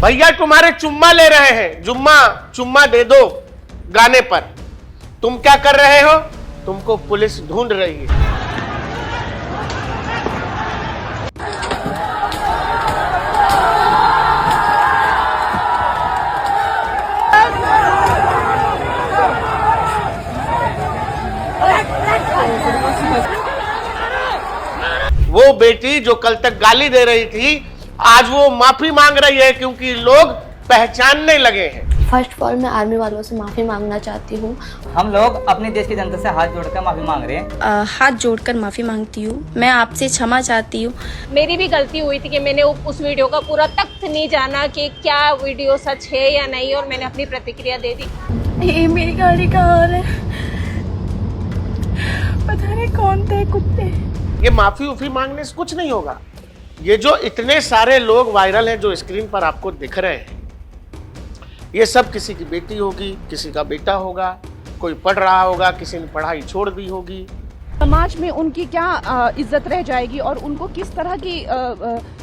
भैया तुम्हारे चुम्मा ले रहे हैं, जुम्मा चुम्मा दे दो गाने पर। तुम क्या कर रहे हो? तुमको पुलिस ढूंढ रही है। वो बेटी जो कल तक गाली दे रही थी, आज वो माफी मांग रही है क्योंकि लोग पहचानने लगे हैं। फर्स्ट ऑफ ऑल मैं आर्मी वालों से माफ़ी मांगना चाहती हूँ। हम लोग अपने देश की जनता से हाथ जोड़कर माफ़ी मांग रहे हैं। हाथ जोड़कर माफ़ी मांगती हूँ। मैं आपसे क्षमा चाहती हूँ। मेरी भी गलती हुई थी कि मैंने उस वीडियो का पूरा तथ्य नहीं जाना कि क्या वीडियो सच है या नहीं, और मैंने अपनी प्रतिक्रिया दे दी। ये मेरी गाड़ी कहाँ है? पता नहीं कौन थे कुत्ते। ये माफी उफी मांगने से कुछ नहीं होगा। ये जो इतने सारे लोग वायरल हैं जो स्क्रीन पर आपको दिख रहे हैं, ये सब किसी की बेटी होगी, किसी का बेटा होगा, कोई पढ़ रहा होगा, किसी ने पढ़ाई छोड़ दी होगी। समाज में उनकी क्या इज्जत रह जाएगी और उनको किस तरह की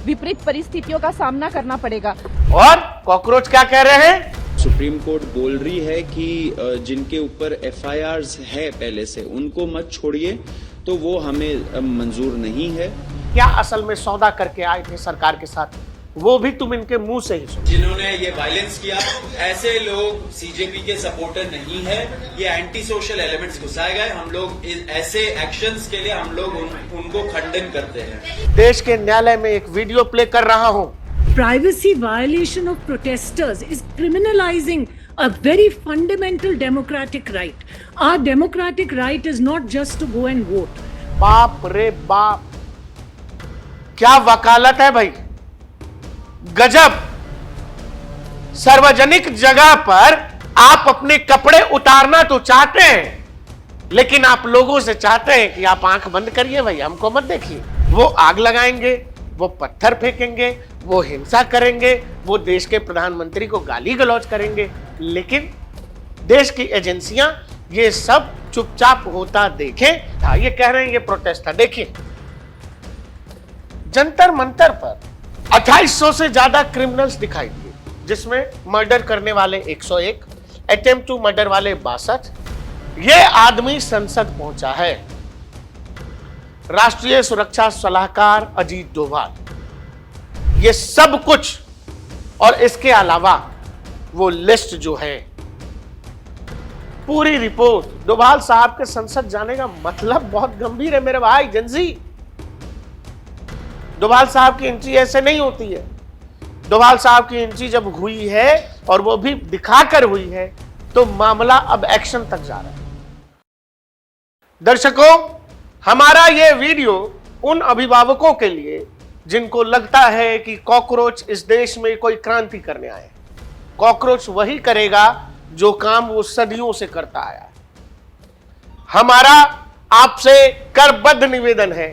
विपरीत परिस्थितियों का सामना करना पड़ेगा। और कॉकरोच क्या कह रहे हैं? सुप्रीम कोर्ट बोल रही है कि जिनके ऊपर FIRs है पहले से, उनको मत छोड़िए, तो वो हमें मंजूर नहीं है। क्या असल में सौदा करके आए थे सरकार के साथ, वो भी तुम इनके मुंह से ही सुनो। जिन्होंने ये वायलेंस किया, ऐसे लोग CJP के सपोर्टर नहीं है। ये एंटी सोशल एलिमेंट्स घुसाए गए। हम लोग ऐसे एक्शंस के लिए हम लोग उनको खंडन करते हैं। देश के न्यायालय में एक वीडियो प्ले कर रहा हूँ। Privacy violation of protesters is criminalizing a very fundamental democratic right. Our democratic right is not just to go and vote. बाप रे बाप, क्या वकालत है भाई, गजब। सार्वजनिक जगह पर आप अपने कपड़े उतारना तो चाहते हैं, लेकिन आप लोगों से चाहते हैं कि आप आंख बंद करिए भाई, हमको मत देखिए। वो आग लगाएंगे, वो पत्थर फेंकेंगे, वो हिंसा करेंगे, वो देश के प्रधानमंत्री को गाली गलौज करेंगे, लेकिन देश की एजेंसियां ये सब चुपचाप होता देखें। ये कह रहे हैं ये प्रोटेस्ट था। देखिए, जंतर मंतर पर 2800 से ज्यादा क्रिमिनल्स दिखाई दिए, जिसमें मर्डर करने वाले 101, अटेम्प्ट टू मर्डर वाले 62। ये आदमी संसद पहुंचा है। राष्ट्रीय सुरक्षा सलाहकार अजीत डोभाल, ये सब कुछ और इसके अलावा वो लिस्ट जो है, पूरी रिपोर्ट। डोभाल साहब के संसद जाने का मतलब बहुत गंभीर है मेरे भाई जनजी। डोभाल साहब की एंट्री ऐसे नहीं होती है। डोभाल साहब की एंट्री जब हुई है, और वो भी दिखाकर हुई है, तो मामला अब एक्शन तक जा रहा है। दर्शकों, हमारा ये वीडियो उन अभिभावकों के लिए जिनको लगता है कि कॉकरोच इस देश में कोई क्रांति करने आए। कॉकरोच वही करेगा जो काम वो सदियों से करता आया है। हमारा आपसे करबद्ध निवेदन है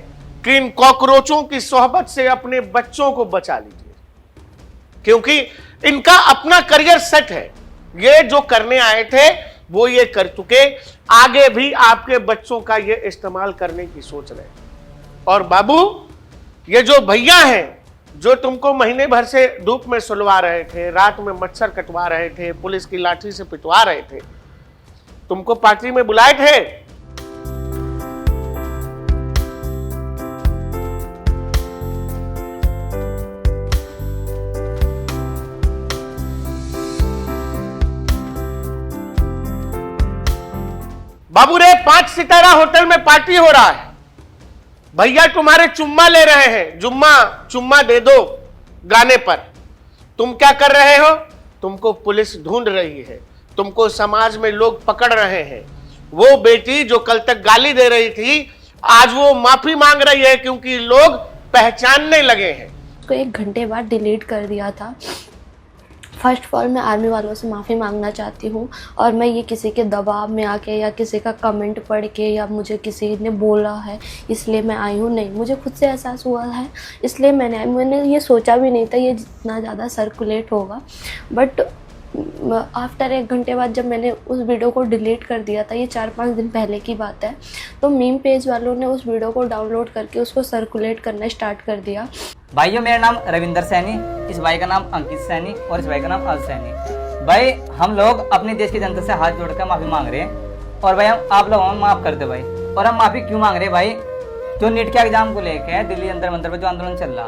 कि इन कॉकरोचों की सोहबत से अपने बच्चों को बचा लीजिए, क्योंकि इनका अपना करियर सेट है। ये जो करने आए थे वो ये कर चुके, आगे भी आपके बच्चों का ये इस्तेमाल करने की सोच रहे हैं। और बाबू, ये जो भैया हैं जो तुमको महीने भर से धूप में सुलवा रहे थे, रात में मच्छर कटवा रहे थे, पुलिस की लाठी से पिटवा रहे थे, तुमको पार्टी में बुलाए थे? बाबू रे, 5 सितारा होटल में पार्टी हो रहा है। भैया तुम्हारे चुम्मा ले रहे हैं, जुम्मा चुम्मा दे दो गाने पर। तुम क्या कर रहे हो? तुमको पुलिस ढूंढ रही है, तुमको समाज में लोग पकड़ रहे हैं। वो बेटी जो कल तक गाली दे रही थी, आज वो माफी मांग रही है क्योंकि लोग पहचानने लगे हैं। उसको 1 घंटे बाद डिलीट कर दिया था। फर्स्ट ऑफ ऑल मैं आर्मी वालों से माफ़ी मांगना चाहती हूँ, और मैं ये किसी के दबाव में आके या किसी का कमेंट पढ़ के या मुझे किसी ने बोला है इसलिए मैं आई हूँ, नहीं, मुझे खुद से एहसास हुआ है इसलिए मैंने ये सोचा भी नहीं था ये जितना ज़्यादा सर्कुलेट होगा। बट आफ्टर 1 घंटे बाद जब मैंने उस वीडियो को डिलीट कर दिया था, ये 4-5 दिन पहले की बात है, तो मीम पेज वालों ने उस वीडियो को डाउनलोड करके उसको सर्कुलेट करना स्टार्ट कर दिया। भाइयों, मेरा नाम रविंदर सैनी, इस भाई का नाम अंकित सैनी और इस भाई का नाम अल सैनी। भाई, हम लोग अपने देश की जनता से हाथ जोड़कर माफ़ी मांग रहे हैं और भाई हम आप लोगों को माफ़ कर दे भाई। और हम माफ़ी क्यों मांग रहे हैं भाई? जो नीट के एग्जाम को लेकर दिल्ली अंदर मंदिर पर जो आंदोलन चल रहा,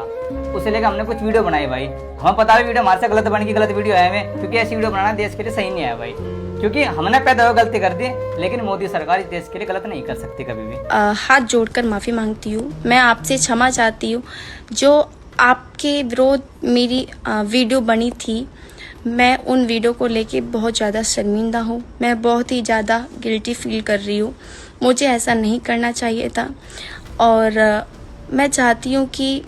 उसे लेकर हमने कुछ वीडियो बनाई भाई। हमें पता है वीडियो हमारे से गलत बन की गलत वीडियो है हमें, क्योंकि ऐसी वीडियो बनाना देश के लिए सही नहीं है भाई। क्योंकि हमने पैदा हुआ गलती कर दी, लेकिन मोदी सरकार इस देश के लिए गलत नहीं कर सकती कभी भी। हाथ जोड़कर माफ़ी मांगती हूँ। मैं आपसे क्षमा चाहती हूँ। जो आपके विरोध मेरी वीडियो बनी थी, मैं उन वीडियो को लेके बहुत ज़्यादा शर्मिंदा हूँ। मैं बहुत ही ज़्यादा गिल्टी फील कर रही हूँ। मुझे ऐसा नहीं करना चाहिए था और मैं चाहती हूँ कि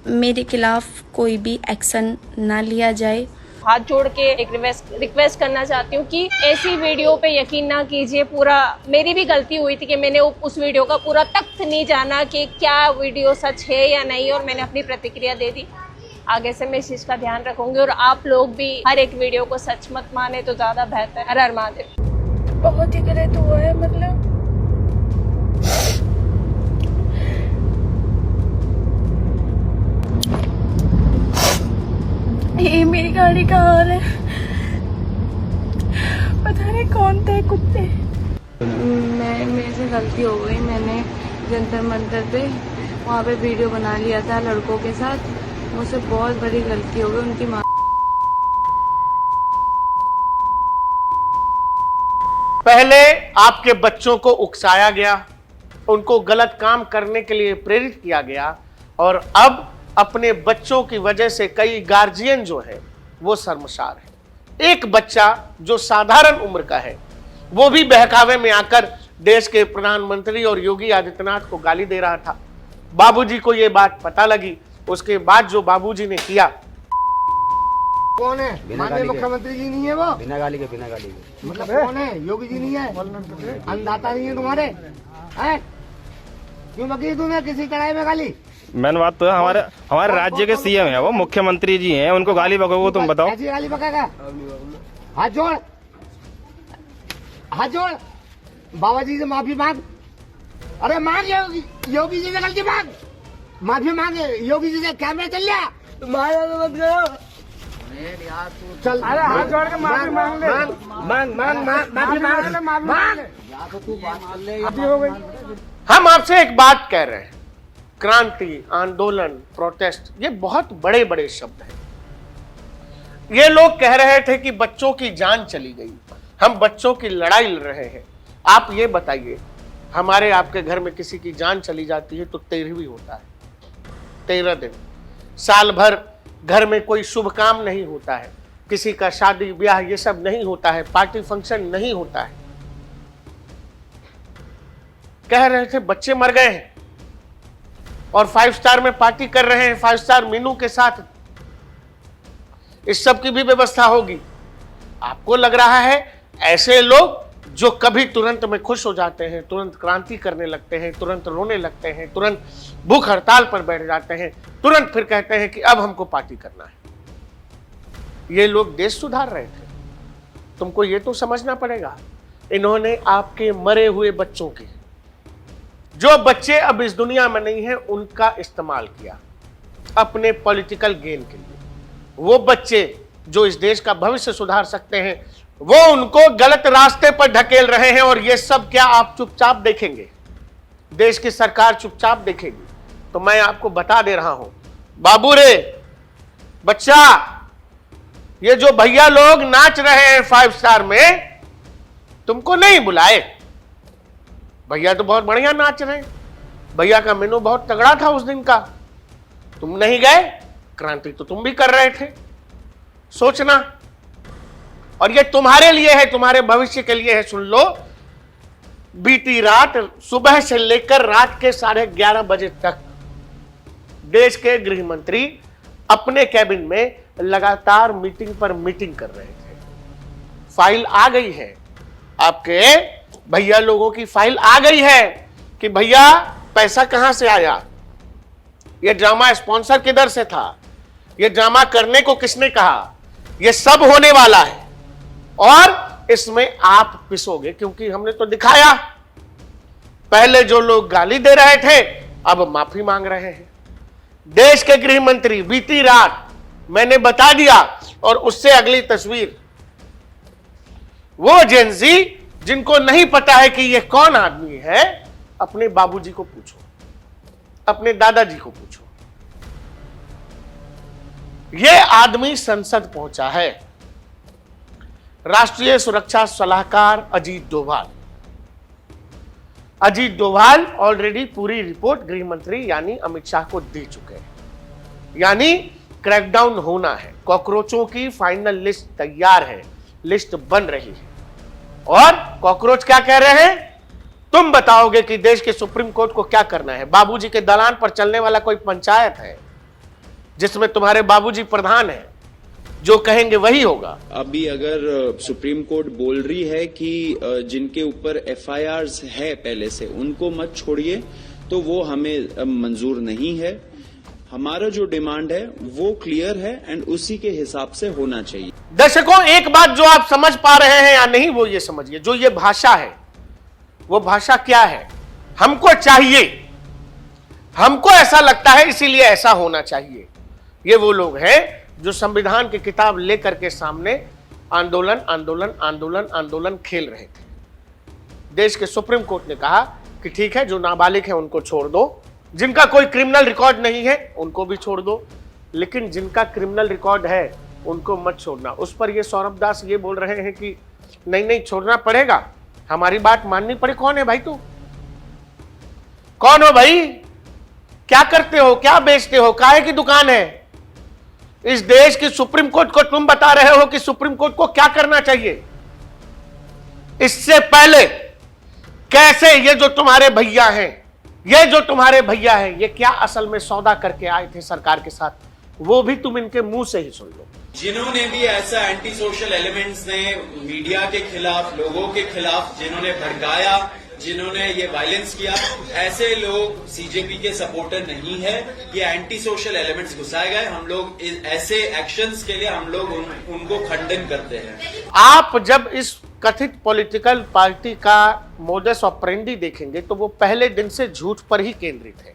मेरे खिलाफ कोई भी एक्शन ना लिया जाए। हाथ जोड़ के एक रिक्वेस्ट करना चाहती हूँ कि ऐसी वीडियो पे यकीन ना कीजिए। पूरा मेरी भी गलती हुई थी कि मैंने उस वीडियो का पूरा तथ्य नहीं जाना कि क्या वीडियो सच है या नहीं, और मैंने अपनी प्रतिक्रिया दे दी। आगे से मैं इस चीज़ का ध्यान रखूंगी और आप लोग भी हर एक वीडियो को सच मत माने तो ज़्यादा बेहतर। हर हर महादेव। बहुत ही गलत हुआ है, मतलब ये मेरी गाड़ी कहाँ है, पता नहीं कौन थे कुत्ते। मेरे से गलती हो गई। मैंने जंतर मंतर पे वहाँ पे वीडियो बना लिया था लड़कों के साथ। मुझसे बहुत बड़ी गलती हो गई। उनकी माँ पहले आपके बच्चों को उकसाया गया, उनको गलत काम करने के लिए प्रेरित किया गया, और अब अपने बच्चों की वजह से कई गार्जियन जो है वो शर्मसार है। एक बच्चा जो साधारण उम्र का है, वो भी बहकावे में आकर देश के प्रधानमंत्री और योगी आदित्यनाथ को गाली दे रहा था। बाबूजी को ये बात पता लगी। उसके बाद जो बाबूजी ने किया, कौन है? माननीय मुख्यमंत्री जी नहीं है वो? बिना गाली के मतलब कौन है? योगी जी नहीं है? अन्नदाता नहीं है तुम्हारे? हैं? क्यों लगी तुम्हें किसी कढ़ाई में गाली? मैंने बात तो हमारे राज्य के सीएम है, वो मुख्यमंत्री जी हैं, उनको गाली बकोगे तुम बताओ? ऐसी गाली बकेगा? हाथ जोड़, हाथ जोड़, बाबा जी से माफी मांग। अरे मांग योगी जी से गलती मांग, माफी मांग योगी जी से। कैमरा चल गया, मारा तो मत करो। चल, अरे हाथ जोड़ के माफी मांग ले। मांग माफी मांग। हम आपसे एक बात कह रहे हैं, क्रांति, आंदोलन, प्रोटेस्ट, ये बहुत बड़े बड़े शब्द हैं। ये लोग कह रहे थे कि बच्चों की जान चली गई, हम बच्चों की लड़ाई लड़ रहे हैं। आप ये बताइए, हमारे आपके घर में किसी की जान चली जाती है तो 13वीं होता है, 13 दिन, साल भर घर में कोई शुभ काम नहीं होता है, किसी का शादी ब्याह ये सब नहीं होता है, पार्टी फंक्शन नहीं होता है। कह रहे थे बच्चे मर गए हैं और 5 स्टार में पार्टी कर रहे हैं, 5 स्टार मेनू के साथ। इस सब की भी व्यवस्था होगी। आपको लग रहा है ऐसे लोग जो कभी तुरंत में खुश हो जाते हैं, तुरंत क्रांति करने लगते हैं, तुरंत रोने लगते हैं, तुरंत भूख हड़ताल पर बैठ जाते हैं, तुरंत फिर कहते हैं कि अब हमको पार्टी करना है। ये लोग देश सुधार रहे थे। तुमको ये तो समझना पड़ेगा, इन्होंने आपके मरे हुए बच्चों के, जो बच्चे अब इस दुनिया में नहीं है, उनका इस्तेमाल किया अपने पॉलिटिकल गेन के लिए। वो बच्चे जो इस देश का भविष्य सुधार सकते हैं, वो उनको गलत रास्ते पर ढकेल रहे हैं। और ये सब क्या आप चुपचाप देखेंगे? देश की सरकार चुपचाप देखेगी? तो मैं आपको बता दे रहा हूं, बाबू रे बच्चा, ये जो भैया लोग नाच रहे हैं 5 स्टार में, तुमको नहीं बुलाए। भैया तो बहुत बढ़िया नाच रहे हैं, भैया का मेनू बहुत तगड़ा था उस दिन का, तुम नहीं गए। क्रांति तो तुम भी कर रहे थे, सोचना। और ये तुम्हारे लिए है, तुम्हारे भविष्य के लिए है। सुन लो, बीती रात सुबह से लेकर रात के 11:30 बजे तक देश के गृह मंत्री अपने कैबिन में लगातार मीटिंग पर मीटिंग कर रहे थे। फाइल आ गई है, आपके भैया लोगों की फाइल आ गई है कि भैया पैसा कहां से आया, ये ड्रामा स्पॉन्सर किधर से था, ये ड्रामा करने को किसने कहा, ये सब होने वाला है। और इसमें आप पिसोगे, क्योंकि हमने तो दिखाया, पहले जो लोग गाली दे रहे थे अब माफी मांग रहे हैं। देश के गृह मंत्री बीती रात मैंने बता दिया, और उससे अगली तस्वीर वो जेनजी जिनको नहीं पता है कि ये कौन आदमी है, अपने बाबूजी को पूछो, अपने दादाजी को पूछो। ये आदमी संसद पहुंचा है, राष्ट्रीय सुरक्षा सलाहकार अजीत डोभाल। अजीत डोभाल ऑलरेडी पूरी रिपोर्ट गृह मंत्री यानी अमित शाह को दे चुके हैं, यानी क्रैकडाउन होना है, कॉकरोचों की फाइनल लिस्ट तैयार है, लिस्ट बन रही है। और कॉकरोच क्या कह रहे हैं? तुम बताओगे कि देश के सुप्रीम कोर्ट को क्या करना है। बाबूजी के दलान पर चलने वाला कोई पंचायत है जिसमें तुम्हारे बाबूजी प्रधान है, जो कहेंगे वही होगा। अभी अगर सुप्रीम कोर्ट बोल रही है कि जिनके ऊपर एफआईआर्स है पहले से उनको मत छोड़िए, तो वो हमें मंजूर नहीं है। हमारा जो डिमांड है वो क्लियर है एंड उसी के हिसाब से होना चाहिए। दर्शकों, एक बात जो आप समझ पा रहे हैं या नहीं वो ये समझिए, जो ये भाषा है वो भाषा क्या है? हमको चाहिए, हमको ऐसा लगता है इसीलिए ऐसा होना चाहिए। ये वो लोग हैं जो संविधान की किताब लेकर के सामने आंदोलन आंदोलन आंदोलन आंदोलन खेल रहे थे। देश के सुप्रीम कोर्ट ने कहा कि ठीक है, जो नाबालिग है उनको छोड़ दो, जिनका कोई क्रिमिनल रिकॉर्ड नहीं है उनको भी छोड़ दो, लेकिन जिनका क्रिमिनल रिकॉर्ड है उनको मत छोड़ना। उस पर ये सौरभ दास ये बोल रहे हैं कि नहीं नहीं छोड़ना पड़ेगा, हमारी बात माननी पड़े। कौन है भाई तू? कौन हो भाई? क्या करते हो? क्या बेचते हो? काहे की दुकान है? इस देश की सुप्रीम कोर्ट को तुम बता रहे हो कि सुप्रीम कोर्ट को क्या करना चाहिए। इससे पहले कैसे ये जो तुम्हारे भैया हैं, ये जो तुम्हारे भैया हैं, ये क्या असल में सौदा करके आए थे सरकार के साथ, वो भी तुम इनके मुंह से ही सुन लो। जिन्होंने भी ऐसा एंटी सोशल एलिमेंट्स ने मीडिया के खिलाफ, लोगों के खिलाफ, जिन्होंने भड़काया, जिन्होंने ये वायलेंस किया, ऐसे लोग सीजेपी के सपोर्टर नहीं है। ये एंटी सोशल एलिमेंट्स घुसाए गए। हम लोग ऐसे एक्शंस के लिए हम लोग उनको खंडन करते हैं। आप जब इस कथित पॉलिटिकल पार्टी का मोडस ऑपरेंडी देखेंगे तो वो पहले दिन से झूठ पर ही केंद्रित है।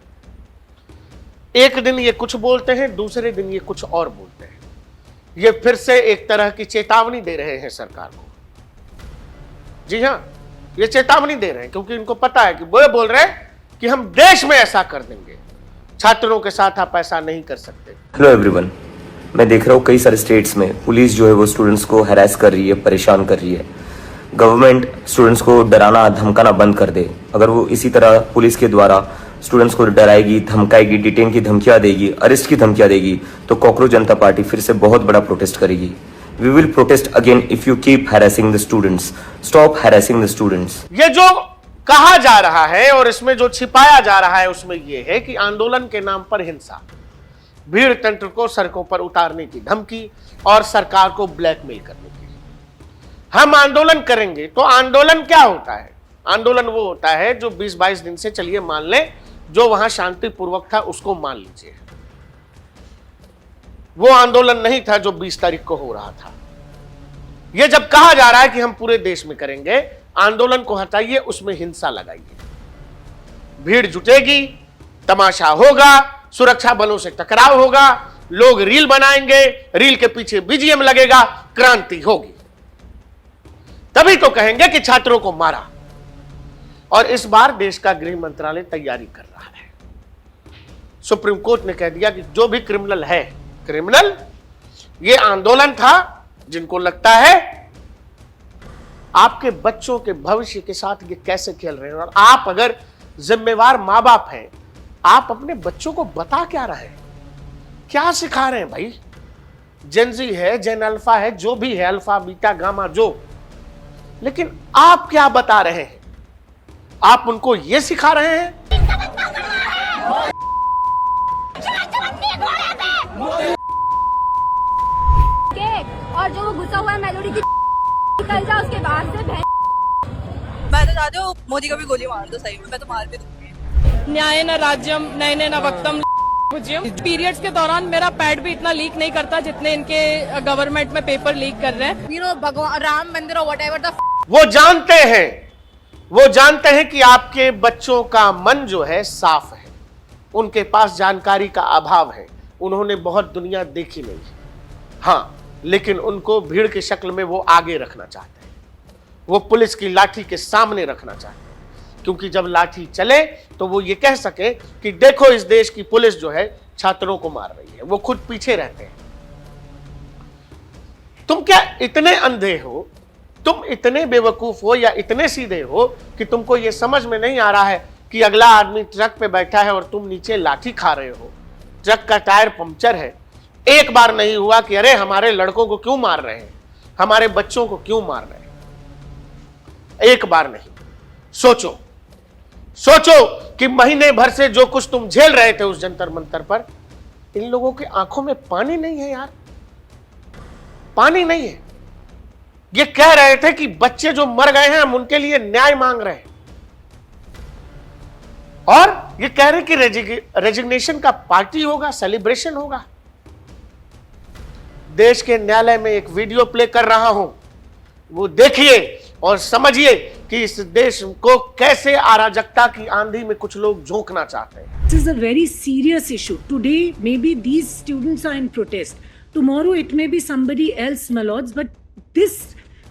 एक दिन ये कुछ बोलते हैं, दूसरे दिन ये कुछ और बोलते हैं। ये फिर से एक तरह की चेतावनी दे रहे हैं सरकार को। जी हां, ये चेतावनी दे रहे हैं क्योंकि इनको पता है कि वो बोल रहे हैं कि हम देश में ऐसा कर देंगे, छात्रों के साथ आप ऐसा नहीं कर सकते। हेलो एवरीवन, मैं देख रहा हूँ कई सारे स्टेट्स में पुलिस जो है वो स्टूडेंट्स को हैरेस कर रही है, परेशान कर रही है। गवर्नमेंट स्टूडेंट्स को डराना धमकाना बंद कर दे। अगर वो इसी तरह पुलिस के द्वारा स्टूडेंट्स को डराएगी, धमकाएगी, डिटेन की धमकियां देगी, अरेस्ट की धमकियां देगी, तो कॉकरोच जनता पार्टी फिर से बहुत बड़ा प्रोटेस्ट करेगी। We will protest again if you keep harassing the students. Stop harassing the students. ये जो कहा जा रहा है और इसमें जो छिपाया जा रहा है उसमें ये है कि आंदोलन के नाम पर हिंसा, भीड़ तंत्र को सड़कों पर उतारने की धमकी और सरकार को ब्लैकमेल करने की। हम आंदोलन करेंगे तो आंदोलन क्या होता है? आंदोलन वो होता है जो 20-22 दिन से, चलिए मान लें, जो वहां शांतिपूर्वक था उसको मान लीजिए। वो आंदोलन नहीं था जो 20 तारीख को हो रहा था। ये जब कहा जा रहा है कि हम पूरे देश में करेंगे, आंदोलन को हटाइए, उसमें हिंसा लगाइए, भीड़ जुटेगी, तमाशा होगा, सुरक्षा बलों से टकराव होगा, लोग रील बनाएंगे, रील के पीछे बीजीएम लगेगा, क्रांति होगी। तभी तो कहेंगे कि छात्रों को मारा। और इस बार देश का गृह मंत्रालय तैयारी कर रहा है। सुप्रीम कोर्ट ने कह दिया कि जो भी क्रिमिनल है, क्रिमिनल, ये आंदोलन था, जिनको लगता है आपके बच्चों के भविष्य के साथ ये कैसे खेल रहे हैं, और आप अगर जिम्मेवार मां बाप हैं, आप अपने बच्चों को बता क्या रहे हैं, क्या सिखा रहे हैं भाई? जेनजी है, जेन अल्फा है, जो भी है, अल्फा बीटा गामा जो, लेकिन आप क्या बता रहे हैं? आप उनको ये सिखा रहे हैं? और जो वो गुस्सा हुआ है मेलोडी की निकल जा उसके बाहर से। मैं तो चाहती हूँ मोदी को भी गोली मार दो, सही में मैं तो मार भी दूंगी। न्याय न राज्यम नयने न वक्तम पीरियड्स के दौरान मेरा पैड भी इतना लीक नहीं करता जितने इनके गवर्नमेंट में पेपर लीक कर रहे हैं। भगवान राम मंदिर और व्हाटएवर द वो जानते हैं कि आपके बच्चों का मन जो है साफ है, उनके पास जानकारी का अभाव है, उन्होंने बहुत दुनिया देखी नहीं है। हाँ, लेकिन उनको भीड़ की शक्ल में वो आगे रखना चाहते हैं, वो पुलिस की लाठी के सामने रखना चाहते हैं, क्योंकि जब लाठी चले तो वो ये कह सके कि देखो इस देश की पुलिस जो है छात्रों को मार रही है। वो खुद पीछे रहते हैं। तुम क्या इतने अंधे हो, तुम इतने बेवकूफ हो या इतने सीधे हो कि तुमको ये समझ में नहीं आ रहा है कि अगला आदमी ट्रक पे बैठा है और तुम नीचे लाठी खा रहे हो, ट्रक का टायर पंक्चर है। एक बार नहीं हुआ कि अरे हमारे लड़कों को क्यों मार रहे हैं, हमारे बच्चों को क्यों मार रहे हैं। एक बार नहीं। सोचो कि महीने भर से जो कुछ तुम झेल रहे थे उस जंतर मंतर पर, इन लोगों की आंखों में पानी नहीं है यार, पानी नहीं है। ये कह रहे थे कि बच्चे जो मर गए हैं हम उनके लिए न्याय मांग रहे हैं, और ये कह रहे हैं कि रेजिग्नेशन का पार्टी होगा, सेलिब्रेशन होगा। देश के न्यायालय में एक वीडियो प्ले कर रहा हूं, वो देखिए और समझिए कि इस देश को कैसे अराजकता की आंधी में कुछ लोग झोंकना चाहते हैं। This is a very serious issue. Today, maybe these students are in protest. Tomorrow, it may be somebody else, my lords. But this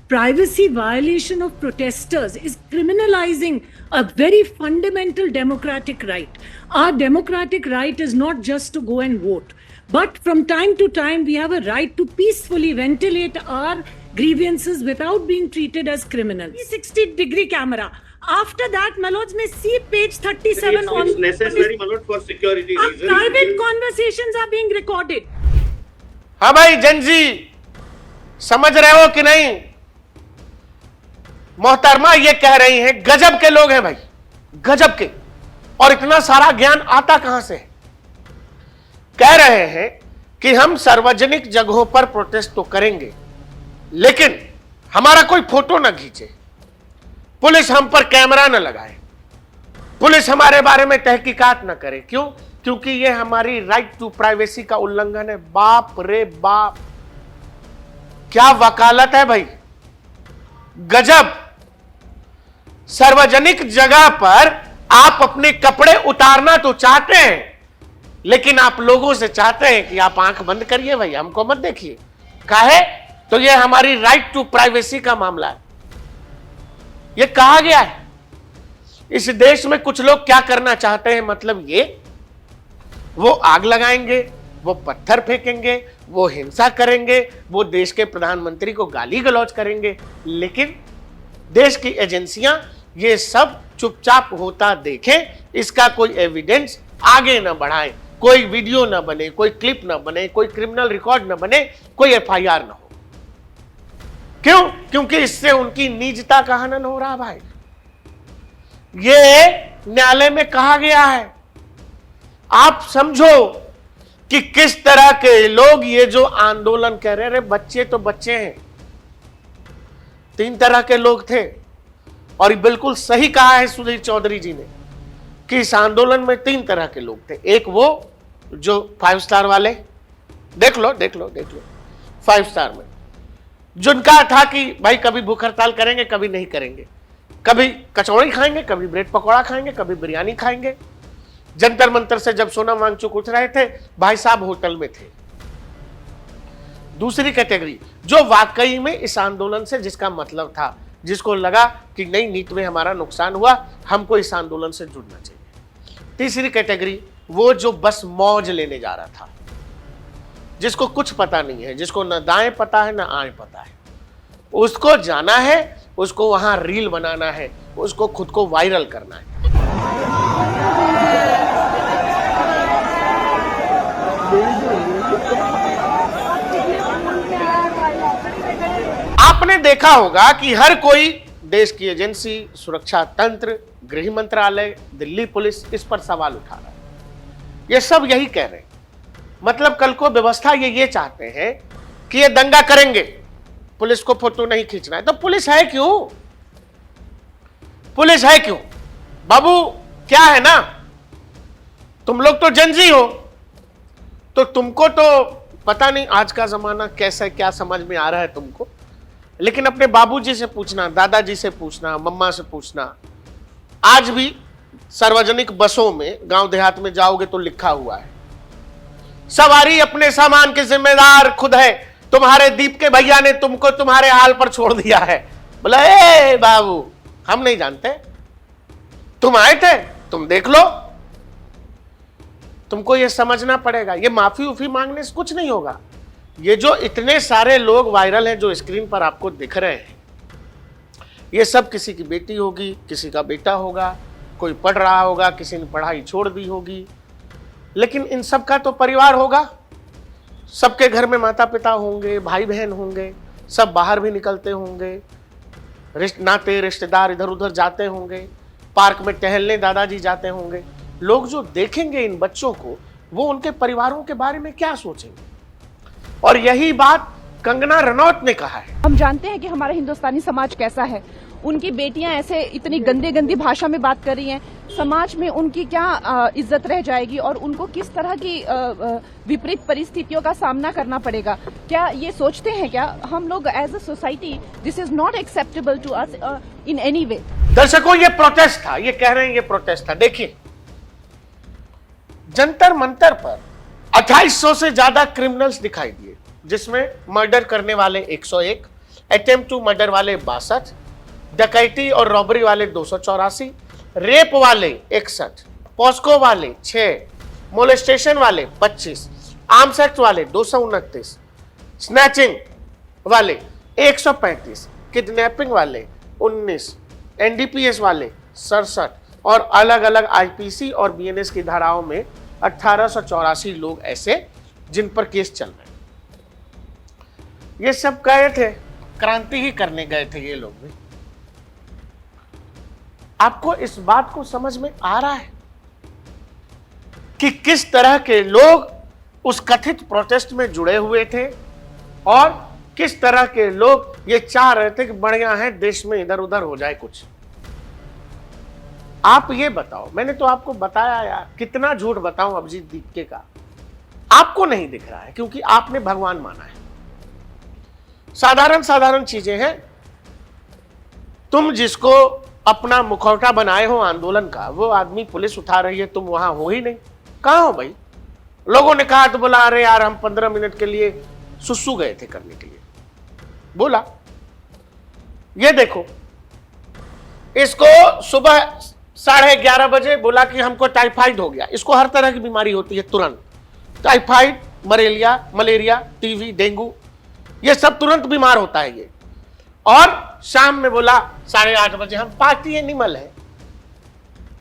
privacy violation of protesters is criminalizing a very fundamental democratic right. Our democratic right is not just to go and vote, but from time to time, we have a right to peacefully ventilate our grievances without being treated as criminals. 360-degree camera. After that, my lords may see page 37 on. It's necessary, my lord, for security reasons. Private conversations are being recorded. हाँ भाई Gen Z, समझ रहे हो कि नहीं? मोहतरमा ये कह रही हैं, गजब के लोग हैं भाई, गजब के, और इतना सारा ज्ञान आता कहां से? कह रहे हैं कि हम सार्वजनिक जगहों पर प्रोटेस्ट तो करेंगे, लेकिन हमारा कोई फोटो ना खींचे, पुलिस हम पर कैमरा न लगाए, पुलिस हमारे बारे में तहकीकात न करे। क्यों? क्योंकि ये हमारी राइट टू प्राइवेसी का उल्लंघन है। बाप रे बाप, क्या वकालत है भाई, गजब। सार्वजनिक जगह पर आप अपने कपड़े उतारना तो चाहते हैं, लेकिन आप लोगों से चाहते हैं कि आप आंख बंद करिए भाई, हमको मत देखिए। काहे? तो ये हमारी राइट टू प्राइवेसी का मामला है। ये कहा गया है। इस देश में कुछ लोग क्या करना चाहते हैं, मतलब ये वो आग लगाएंगे, वो पत्थर फेंकेंगे, वो हिंसा करेंगे, वो देश के प्रधानमंत्री को गाली गलौज करेंगे, लेकिन देश की एजेंसियां ये सब चुपचाप होता देखें, इसका कोई एविडेंस आगे ना बढ़ाएं, कोई वीडियो ना बने, कोई क्लिप ना बने, कोई क्रिमिनल रिकॉर्ड ना बने, कोई एफआईआर ना हो। क्यों? क्योंकि इससे उनकी निजता का हनन हो रहा भाई। ये न्यायालय में कहा गया है। आप समझो कि किस तरह के लोग ये जो आंदोलन कर रहे हैं, बच्चे तो बच्चे हैं, 3 तरह के लोग थे, और बिल्कुल सही कहा है सुधीर चौधरी जी ने कि इस आंदोलन में 3 तरह के लोग थे। एक वो जो 5 स्टार वाले, देख लो 5 स्टार में, जिनका था कि भाई कभी भूख हड़ताल करेंगे, कभी नहीं करेंगे, कभी कचौड़ी खाएंगे, कभी ब्रेड पकौड़ा खाएंगे, कभी बिरयानी खाएंगे। जंतर मंतर से जब सोनम वांगचुक उठ रहे थे, भाई साहब होटल में थे। दूसरी कैटेगरी जो वाकई में इस आंदोलन से जिसका मतलब था, जिसको लगा कि नहीं नीट में हमारा नुकसान हुआ, हमको इस आंदोलन से जुड़ना चाहिए। तीसरी कैटेगरी वो जो बस मौज लेने जा रहा था, जिसको कुछ पता नहीं है, जिसको न दाएं पता है न आएं पता है, उसको जाना है, उसको वहां रील बनाना है, उसको खुद को वायरल करना है। आपने देखा होगा कि हर कोई देश की एजेंसी, सुरक्षा तंत्र, गृह मंत्रालय, दिल्ली पुलिस इस पर सवाल उठा रहा है। ये सब यही कह रहे हैं, मतलब कल को व्यवस्था ये चाहते हैं कि ये दंगा करेंगे, पुलिस को फोटो नहीं खींचना है। तो पुलिस है क्यों? पुलिस है क्यों बाबू? क्या है ना, तुम लोग तो जनजी हो, तो तुमको तो पता नहीं आज का जमाना कैसा क्या समझ में आ रहा है तुमको, लेकिन अपने बाबूजी से पूछना, दादाजी से पूछना, मम्मा से पूछना। आज भी सार्वजनिक बसों में गांव देहात में जाओगे तो लिखा हुआ है, सवारी अपने सामान के जिम्मेदार खुद है, तुम्हारे दीप के भैया ने तुमको तुम्हारे हाल पर छोड़ दिया है। बोला ए बाबू, हम नहीं जानते, तुम आए थे, तुम देख लो। तुमको ये समझना पड़ेगा, ये माफी उफी मांगने से कुछ नहीं होगा। ये जो इतने सारे लोग वायरल हैं जो स्क्रीन पर आपको दिख रहे हैं, ये सब किसी की बेटी होगी, किसी का बेटा होगा, कोई पढ़ रहा होगा, किसी ने पढ़ाई छोड़ दी होगी, लेकिन इन सब का तो परिवार होगा। सबके घर में माता पिता होंगे, भाई बहन होंगे, सब बाहर भी निकलते होंगे, नाते रिश्तेदार इधर उधर जाते होंगे, पार्क में टहलने दादाजी जाते होंगे। लोग जो देखेंगे इन बच्चों को, वो उनके परिवारों के बारे में क्या सोचेंगे? और यही बात कंगना रनौत ने कहा है। हम जानते हैं कि हमारा हिंदुस्तानी समाज कैसा है, उनकी बेटियां ऐसे इतनी गंदी भाषा में बात कर रही हैं, समाज में उनकी क्या इज्जत रह जाएगी और उनको किस तरह की विपरीत परिस्थितियों का सामना करना पड़ेगा? क्या ये सोचते हैं क्या हम लोग as a society this is not acceptable to us in any way? दर्शकों, ये प्रोटेस्ट था, ये कह रहे हैं ये प्रोटेस्ट था। देखिए, जंतर मंतर पर 2800 से ज्यादा क्रिमिनल्स दिखाई दिए, जिसमें मर्डर करने वाले 101, अटेम्प्ट टू मर्डर वाले 62, डकैती और रॉबरी वाले 284, रेप वाले 61, पॉस्को वाले 6, मोलेस्टेशन वाले 25, आर्म्स एक्ट वाले 229, स्नैचिंग वाले 135, किडनैपिंग वाले 19, एनडीपीएस वाले 67 और अलग अलग आईपीसी और बीएनएस की धाराओं में 1884 लोग ऐसे जिन पर केस चल रहे हैं। ये सब गए थे, क्रांति ही करने गए थे ये लोग भी। आपको इस बात को समझ में आ रहा है कि किस तरह के लोग उस कथित प्रोटेस्ट में जुड़े हुए थे और किस तरह के लोग ये चाह रहे थे कि बढ़िया है देश में इधर उधर हो जाए कुछ। आप ये बताओ, मैंने तो आपको बताया यार, कितना झूठ बताऊं अभिजीत दीपके का, आपको नहीं दिख रहा है क्योंकि आपने भगवान माना है। साधारण साधारण चीजें हैं। तुम जिसको अपना मुखौटा बनाए हो आंदोलन का, वो आदमी पुलिस उठा रही है, तुम वहां हो ही नहीं। कहां हो भाई? लोगों ने कहा तो बोला अरे यार हम 15 मिनट के लिए सुसु गए थे करने के लिए, बोला। ये देखो, इसको सुबह 11:30 बजे बोला कि हमको टाइफाइड हो गया। इसको हर तरह की बीमारी होती है तुरंत, टाइफाइड, मलेरिया, टीवी, डेंगू, ये सब तुरंत बीमार होता है ये। और शाम में बोला 8:30 बजे हम पार्टी एनिमल है।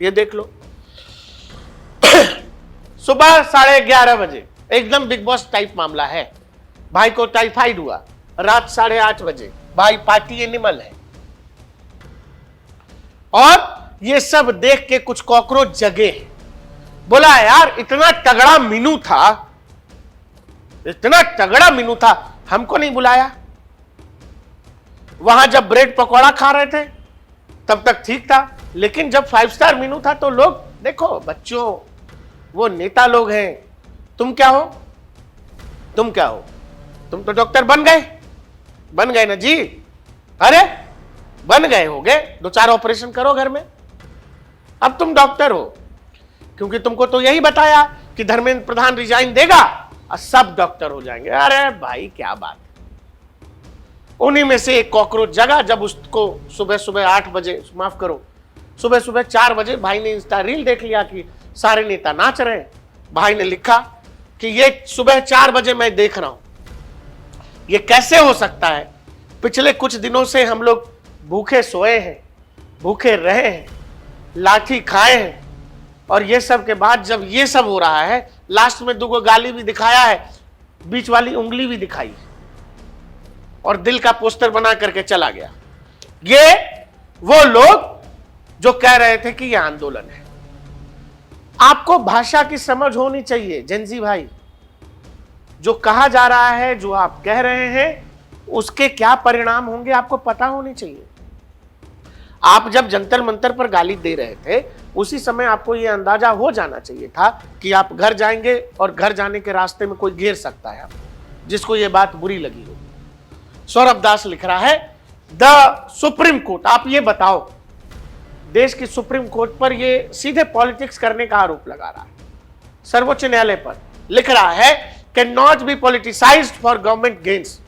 ये देख लो, सुबह 11:30 बजे एकदम बिग बॉस टाइप मामला है। भाई को टाइफाइड हुआ, रात 8:30 बजे भाई पार्टी एनिमल है। और ये सब देख के कुछ कॉकरोच जगे, बोला यार इतना तगड़ा मीनू था, इतना तगड़ा मीनू था, हमको नहीं बुलाया। वहां जब ब्रेड पकौड़ा खा रहे थे तब तक ठीक था, लेकिन जब 5 स्टार मीनू था तो लोग, देखो बच्चों, वो नेता लोग हैं। तुम क्या हो? तुम क्या हो? तुम तो डॉक्टर बन गए ना जी। अरे बन गए होगे, 2-4 ऑपरेशन करो घर में, अब तुम डॉक्टर हो। क्योंकि तुमको तो यही बताया कि धर्मेंद्र प्रधान रिजाइन देगा और सब डॉक्टर हो जाएंगे। अरे भाई क्या बात। उन्हीं में से एक कॉकरोच जगा जब उसको सुबह 8 बजे, माफ करो, सुबह 4 बजे भाई ने इंस्टा रील देख लिया कि सारे नेता नाच रहे हैं। भाई ने लिखा कि ये सुबह 4 बजे मैं देख रहा हूं, ये कैसे हो सकता है? पिछले कुछ दिनों से हम लोग भूखे सोए हैं, भूखे रहे हैं, लाठी खाए हैं, और ये सब के बाद जब ये सब हो रहा है, लास्ट में 2 गाली भी दिखाया है, बीच वाली उंगली भी दिखाई और दिल का पोस्टर बना करके चला गया। ये वो लोग जो कह रहे थे कि ये आंदोलन है। आपको भाषा की समझ होनी चाहिए जेंजी भाई। जो कहा जा रहा है, जो आप कह रहे हैं, उसके क्या परिणाम होंगे आपको पता होनी चाहिए। आप जब जंतर मंतर पर गाली दे रहे थे उसी समय आपको यह अंदाजा हो जाना चाहिए था कि आप घर जाएंगे और घर जाने के रास्ते में कोई घेर सकता है आपको, जिसको यह बात बुरी लगी हो। सौरभ दास लिख रहा है द सुप्रीम कोर्ट, आप ये बताओ, देश की सुप्रीम कोर्ट पर यह सीधे पॉलिटिक्स करने का आरोप लगा रहा है, सर्वोच्च न्यायालय पर लिख रहा है can not B politicised for government gains,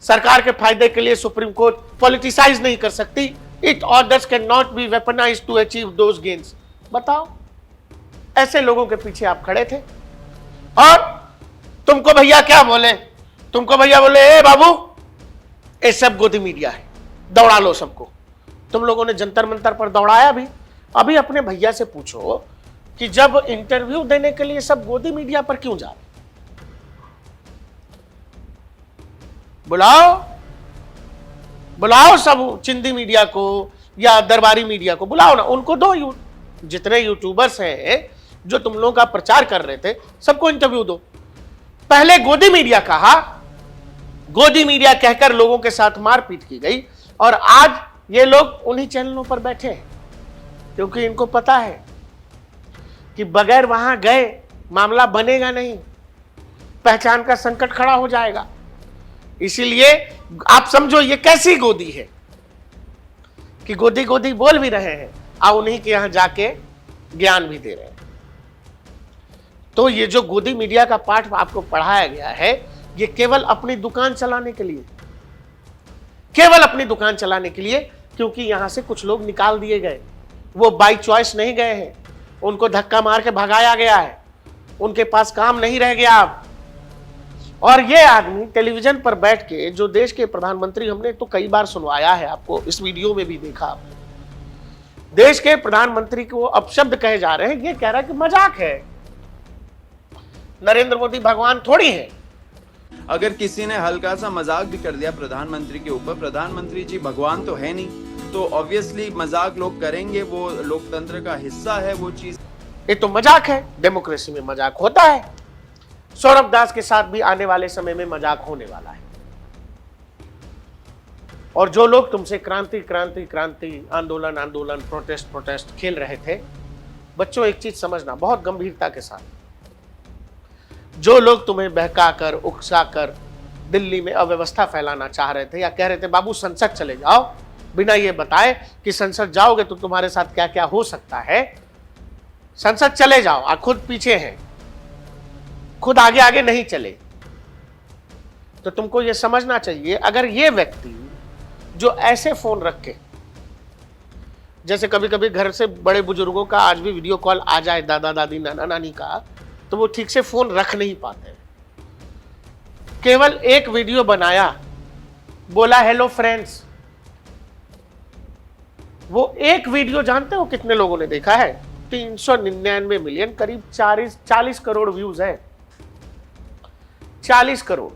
सरकार के फायदे के लिए सुप्रीम कोर्ट पॉलिटिसाइज नहीं कर सकती। It orders can not be weaponised to achieve those gains. बताओ, ऐसे लोगों के पीछे आप खड़े थे और तुमको भैया क्या बोले, तुमको भैया बोले ए बाबू ये सब गोदी मीडिया है, दौड़ा लो सबको। तुम लोगों ने जंतर मंतर पर दौड़ाया भी। अभी अपने भैया से पूछो कि जब इंटरव्यू देने के लिए सब गोदी मीडिया पर क्यों जा रहे, बुलाओ बुलाओ सब चिंदी मीडिया को या दरबारी मीडिया को बुलाओ ना, उनको दो। जितने यूट्यूबर्स हैं जो तुम लोगों का प्रचार कर रहे थे सबको इंटरव्यू दो। पहले गोदी मीडिया कहा, गोदी मीडिया कहकर लोगों के साथ मारपीट की गई और आज ये लोग उन्हीं चैनलों पर बैठे हैं क्योंकि इनको पता है कि बगैर वहां गए मामला बनेगा नहीं, पहचान का संकट खड़ा हो जाएगा। इसीलिए आप समझो ये कैसी गोदी है कि गोदी गोदी बोल भी रहे हैं और उन्हीं के यहां जाके ज्ञान भी दे रहे हैं। तो ये जो गोदी मीडिया का पाठ आपको पढ़ाया गया है ये केवल अपनी दुकान चलाने के लिए, केवल अपनी दुकान चलाने के लिए, क्योंकि यहां से कुछ लोग निकाल दिए गए, वो बाई चॉइस नहीं गए हैं, उनको धक्का मार के भगाया गया है, उनके पास काम नहीं रह गया अब। और ये आदमी टेलीविजन पर बैठ के जो देश के प्रधानमंत्री, हमने तो कई बार सुनवाया है आपको, इस वीडियो में भी देखा आपने, देश के प्रधानमंत्री को अपशब्द कहे जा रहे हैं। ये कह रहा है कि मजाक है, नरेंद्र मोदी भगवान थोड़ी है। अगर किसी ने हल्का सा मजाक भी कर दिया प्रधानमंत्री के ऊपर, प्रधानमंत्री जी भगवान तो है नहीं, तो ऑब्वियसली मजाक लोग करेंगे, वो लोकतंत्र का हिस्सा है वो चीज। ये तो मजाक है, डेमोक्रेसी में मजाक होता है। सौरभ दास के साथ भी आने वाले समय में मजाक होने वाला है। और जो लोग तुमसे क्रांति क्रांति क्रांति, आंदोलन आंदोलन, प्रोटेस्ट प्रोटेस्ट खेल रहे थे, बच्चों एक चीज समझना बहुत गंभीरता के साथ, जो लोग तुम्हें बहकाकर उकसाकर दिल्ली में अव्यवस्था फैलाना चाह रहे थे या कह रहे थे बाबू संसद चले जाओ, बिना ये बताए कि संसद जाओगे तो तुम्हारे साथ क्या क्या हो सकता है, संसद चले जाओ, और खुद पीछे हैं, खुद आगे आगे नहीं चले, तो तुमको ये समझना चाहिए अगर ये व्यक्ति जो ऐसे फोन रख के, जैसे कभी कभी घर से बड़े बुजुर्गों का आज भी वीडियो कॉल आ जाए, दादा दादी नाना नानी का, तो वो ठीक से फोन रख नहीं पाते, केवल एक वीडियो बनाया, बोला हेलो फ्रेंड्स, वो एक वीडियो जानते हो कितने लोगों ने देखा है? 399 मिलियन, करीब 40 करोड़ व्यूज है, 40 करोड़।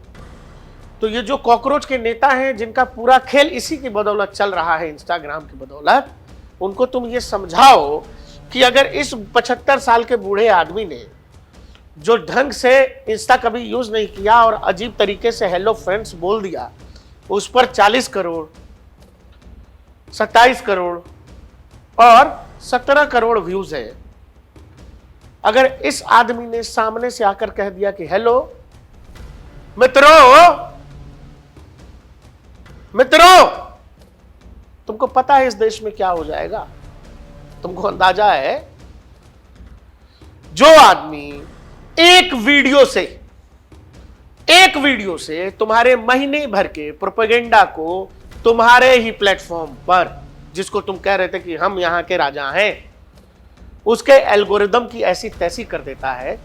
तो ये जो कॉकरोच के नेता हैं जिनका पूरा खेल इसी की बदौलत चल रहा है, इंस्टाग्राम की बदौलत, उनको तुम ये समझाओ कि अगर इस 75 साल के बूढ़े आदमी ने जो ढंग से इंस्टा कभी यूज नहीं किया और अजीब तरीके से हेलो फ्रेंड्स बोल दिया, उस पर 40 करोड़, 27 करोड़ और 17 करोड़ व्यूज है। अगर इस आदमी ने सामने से आकर कह दिया कि हेलो मित्रों, तुमको पता है इस देश में क्या हो जाएगा? तुमको अंदाजा है? जो आदमी एक वीडियो से तुम्हारे महीने भर के प्रोपेगेंडा को तुम्हारे ही प्लेटफॉर्म पर, जिसको तुम कह रहे थे कि हम यहां के राजा हैं, उसके एल्गोरिदम की ऐसी तैसी कर देता है,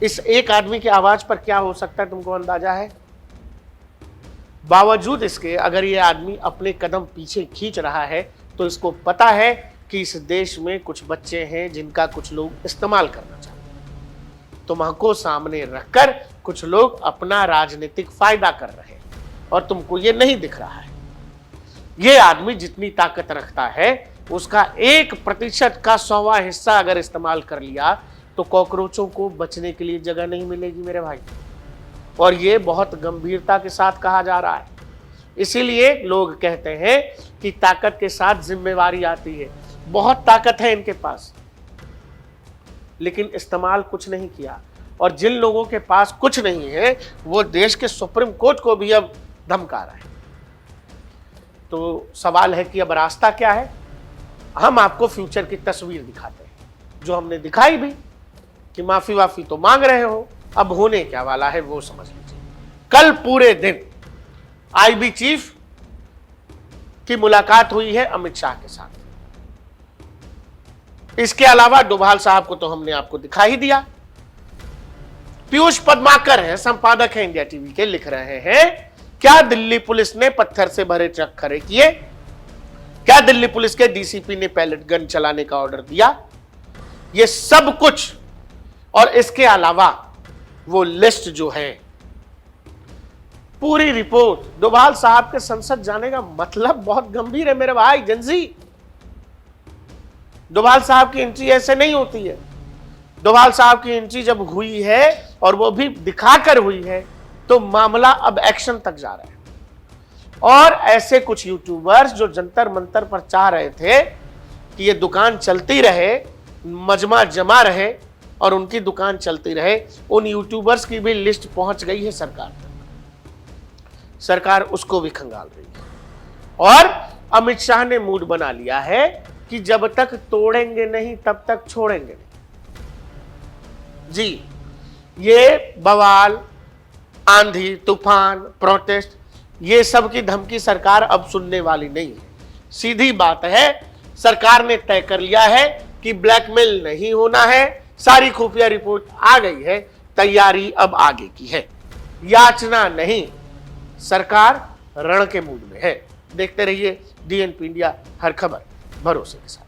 इस एक आदमी की आवाज पर क्या हो सकता है तुमको अंदाजा है? बावजूद इसके अगर ये आदमी अपने कदम पीछे खींच रहा है तो इसको पता है कि इस देश में कुछ बच्चे हैं जिनका कुछ लोग इस्तेमाल करना चाहते हैं। तुमको सामने रखकर कुछ लोग अपना राजनीतिक फायदा कर रहे हैं और तुमको ये नहीं दिख रहा है। ये आदमी जितनी ताकत रखता है उसका 1% का 100वां हिस्सा अगर इस्तेमाल कर लिया तो कॉकरोचों को बचने के लिए जगह नहीं मिलेगी मेरे भाई। और ये बहुत गंभीरता के साथ कहा जा रहा है। इसीलिए लोग कहते हैं कि ताकत के साथ जिम्मेवारी आती है। बहुत ताकत है इनके पास, लेकिन इस्तेमाल कुछ नहीं किया। और जिन लोगों के पास कुछ नहीं है वो देश के सुप्रीम कोर्ट को भी अब धमका रहा है। तो सवाल है कि अब रास्ता क्या है। हम आपको फ्यूचर की तस्वीर दिखाते हैं, जो हमने दिखाई भी कि माफी वाफी तो मांग रहे हो, अब होने क्या वाला है वो समझ लीजिए। कल पूरे दिन आईबी चीफ की मुलाकात हुई है अमित शाह के साथ। इसके अलावा डोभाल साहब को तो हमने आपको दिखा ही दिया। पीयूष पद्माकर हैं, संपादक हैं इंडिया टीवी के, लिख रहे हैं क्या दिल्ली पुलिस ने पत्थर से भरे ट्रक खड़े किए? क्या दिल्ली पुलिस के डीसीपी ने पैलेट गन चलाने का ऑर्डर दिया? ये सब कुछ और इसके अलावा वो लिस्ट जो है, पूरी रिपोर्ट। डोभाल साहब के संसद जाने का मतलब बहुत गंभीर है मेरे भाई जनजी। डोभाल साहब की एंट्री ऐसे नहीं होती है। डोभाल साहब की एंट्री जब हुई है और वो भी दिखाकर हुई है तो मामला अब एक्शन तक जा रहा है। और ऐसे कुछ यूट्यूबर्स जो जंतर मंतर पर चाह रहे थे कि ये दुकान चलती रहे, मजमा जमा रहे और उनकी दुकान चलती रहे, उन यूट्यूबर्स की भी लिस्ट पहुंच गई है सरकार तक। सरकार उसको भी खंगाल रही है। और अमित शाह ने मूड बना लिया है कि जब तक तोड़ेंगे नहीं तब तक छोड़ेंगे नहीं। जी, ये बवाल, आंधी, तूफान, प्रोटेस्ट, ये सब की धमकी सरकार अब सुनने वाली नहीं है। सीधी बात है, सरकार ने तय कर लिया है कि ब्लैकमेल नहीं होना है। सारी खुफिया रिपोर्ट आ गई है, तैयारी अब आगे की है, याचना नहीं। सरकार रण के मूड में है। देखते रहिए डीएनपी इंडिया, हर खबर भरोसे के साथ।